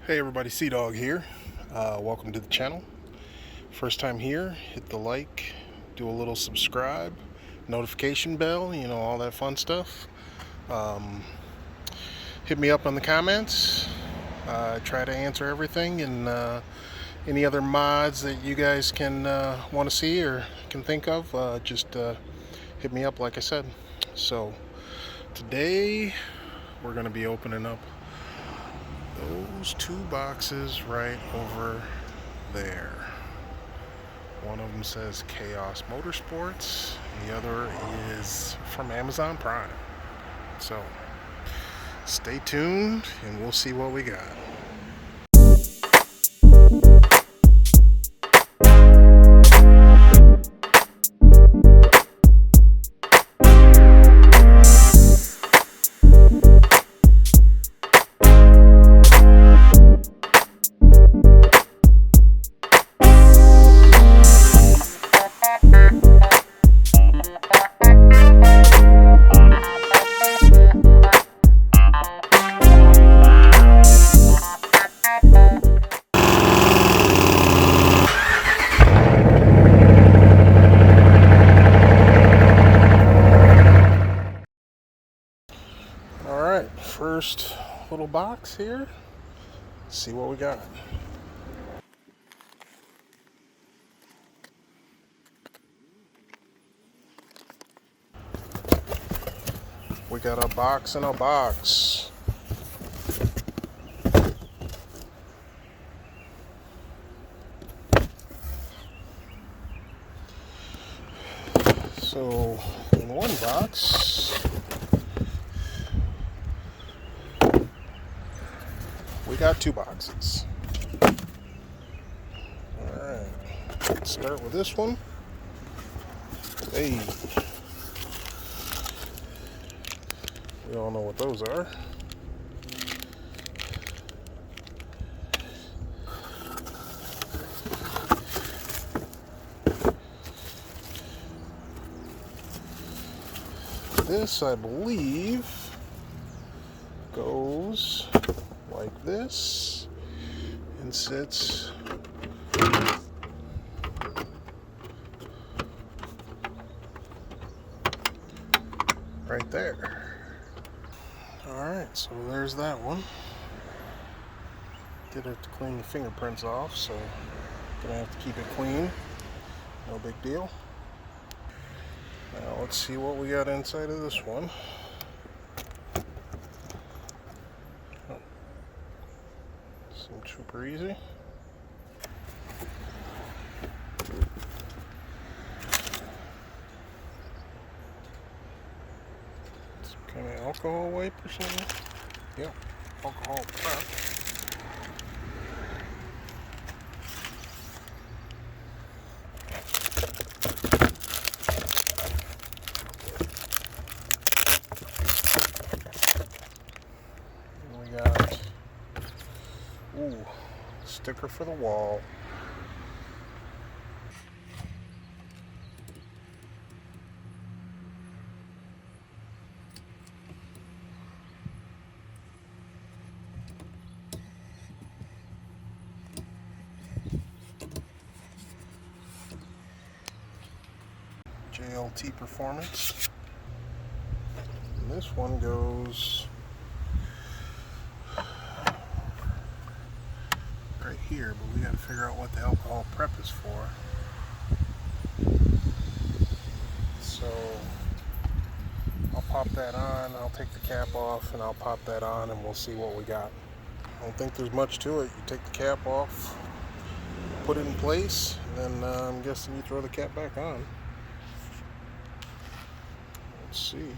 Hey everybody, Sea Dog here. Welcome to the channel. First time here, hit the like, do a little subscribe, notification bell, all that fun stuff. Hit me up on the comments. I try to answer everything, and any other mods that you guys can want to see or can think of, just hit me up like I said. So today we're going to be opening up those two boxes right over there. One of them says Chaos Motorsports, the other is from Amazon Prime. So stay tuned and we'll see what we got. Alright, first little box here. Let's see what we got. We got a box in a box. So, in one box, we got two boxes. Alright, let's start with this one. Hey, we all know what those are. This, I believe, goes like this and sits right there. Alright, so there's that one. Did have to clean the fingerprints off, so gonna have to keep it clean. No big deal. Now let's see what we got inside of this one. Seems super easy. Some kind of alcohol wipe or something. Yep, alcohol prep. We got, sticker for the wall. JLT Performance. And this one goes right here, but we got to figure out what the alcohol prep is for. So I'll pop that on, I'll take the cap off, and I'll pop that on, and we'll see what we got. I don't think there's much to it. You take the cap off, put it in place, and then I'm guessing you throw the cap back on. Let's see.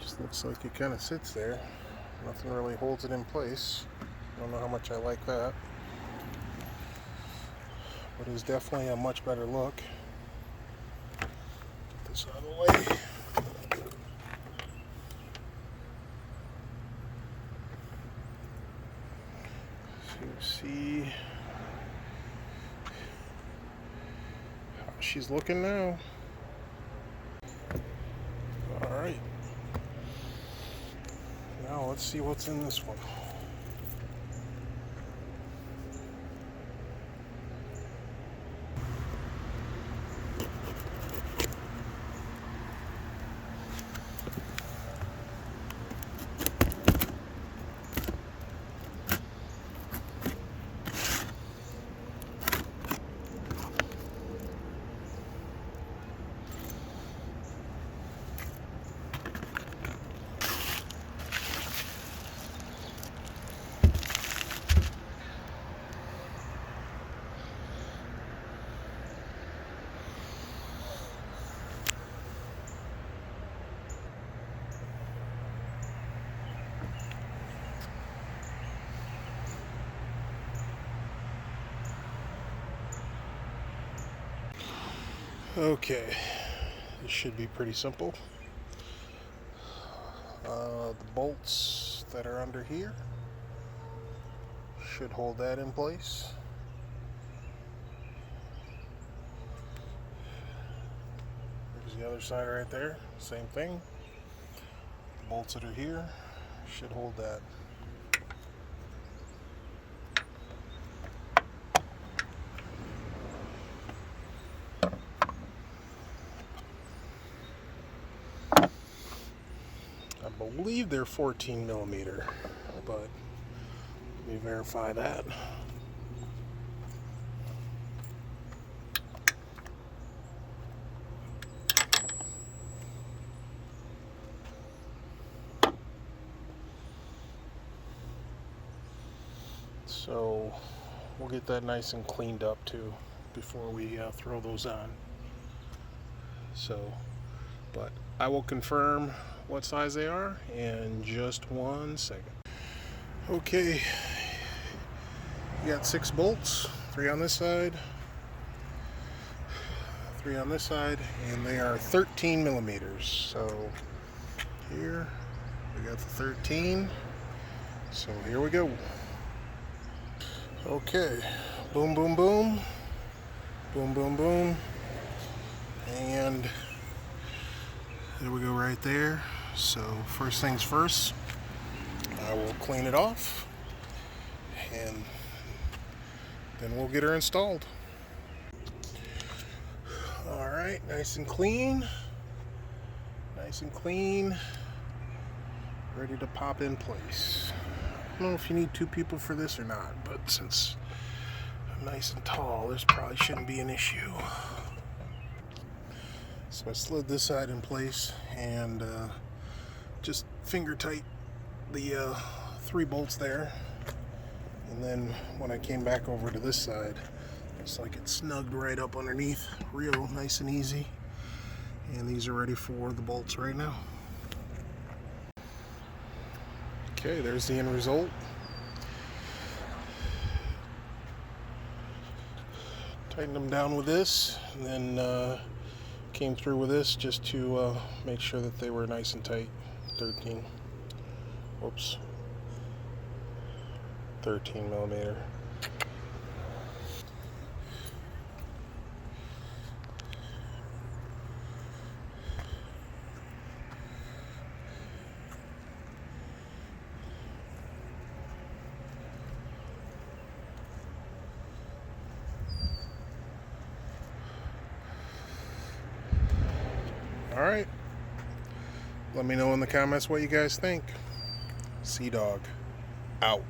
Just looks like it kind of sits there. Nothing really holds it in place. I don't know how much I like that. But it's definitely a much better look. Get this out of the way. See how she's looking now. Alright. Now let's see what's in this one. Okay, this should be pretty simple. The bolts that are under here should hold that in place. There's the other side right there, same thing. The bolts that are here should hold that. I believe they're 14 millimeter, but let me verify that. So we'll get that nice and cleaned up too before we throw those on. So, but I will confirm what size they are in just 1 second. Okay, you got 6 bolts, 3 on this side, 3 on this side, and they are 13 millimeters. So here we got the 13. So here we go. Okay, boom, boom, boom, boom, boom, boom, and there we go right there. So first things first, I will clean it off, and then we'll get her installed. All right, nice and clean, ready to pop in place. I don't know if you need 2 people for this or not, but since I'm nice and tall, this probably shouldn't be an issue. So I slid this side in place and just finger tight the 3 bolts there. And then when I came back over to this side, it's like it snugged right up underneath, real nice and easy. And these are ready for the bolts right now. Okay, there's the end result. Tightened them down with this, and then came through with this just to make sure that they were nice and tight. 13 millimeter. Alright, let me know in the comments what you guys think. Sea Dog, out.